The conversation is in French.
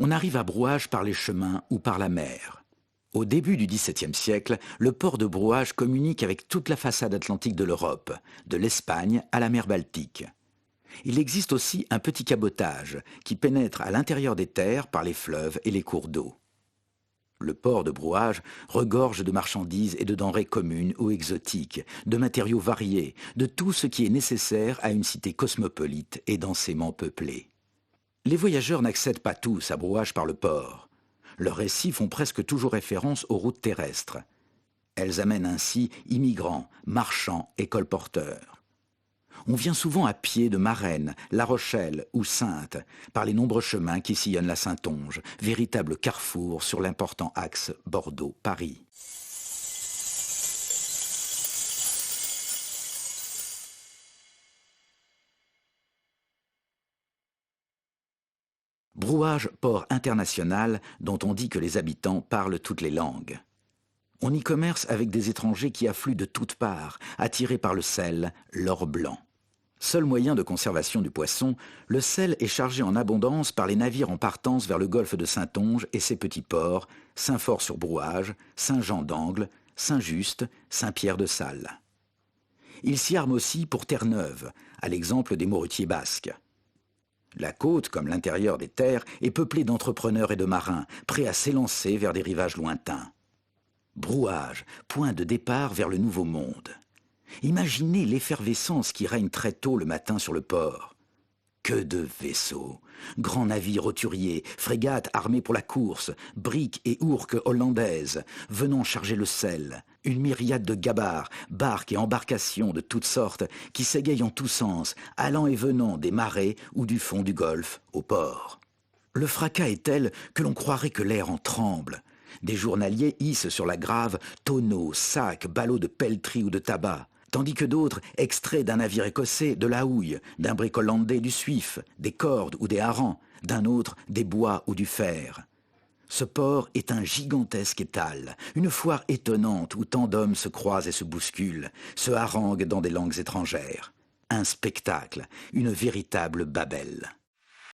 On arrive à Brouage par les chemins ou par la mer. Au début du XVIIe siècle, le port de Brouage communique avec toute la façade atlantique de l'Europe, de l'Espagne à la mer Baltique. Il existe aussi un petit cabotage qui pénètre à l'intérieur des terres par les fleuves et les cours d'eau. Le port de Brouage regorge de marchandises et de denrées communes ou exotiques, de matériaux variés, de tout ce qui est nécessaire à une cité cosmopolite et densément peuplée. Les voyageurs n'accèdent pas tous à Brouage par le port. Leurs récits font presque toujours référence aux routes terrestres. Elles amènent ainsi immigrants, marchands et colporteurs. On vient souvent à pied de Marennes, La Rochelle ou Saintes, par les nombreux chemins qui sillonnent la Saintonge, véritable carrefour sur l'important axe Bordeaux-Paris. Brouage, port international dont on dit que les habitants parlent toutes les langues. On y commerce avec des étrangers qui affluent de toutes parts, attirés par le sel, l'or blanc. Seul moyen de conservation du poisson, le sel est chargé en abondance par les navires en partance vers le golfe de Saintonge et ses petits ports, Saint-Fort-sur-Brouage, Saint-Jean-d'Angle, Saint-Just, Saint-Pierre-de-Salles. Il s'y arme aussi pour Terre-Neuve, à l'exemple des morutiers basques. La côte, comme l'intérieur des terres, est peuplée d'entrepreneurs et de marins, prêts à s'élancer vers des rivages lointains. Brouage, point de départ vers le Nouveau Monde. Imaginez l'effervescence qui règne très tôt le matin sur le port. Que de vaisseaux, grands navires roturiers, frégates armées pour la course, briques et ourques hollandaises, venant charger le sel, une myriade de gabarres, barques et embarcations de toutes sortes qui s'égayent en tous sens, allant et venant des marais ou du fond du golfe au port. Le fracas est tel que l'on croirait que l'air en tremble. Des journaliers hissent sur la grave tonneaux, sacs, ballots de pelleterie ou de tabac, tandis que d'autres extraient d'un navire écossais de la houille, d'un brick hollandais du suif, des cordes ou des harengs, d'un autre des bois ou du fer. Ce port est un gigantesque étal, une foire étonnante où tant d'hommes se croisent et se bousculent, se haranguent dans des langues étrangères. Un spectacle, une véritable Babel.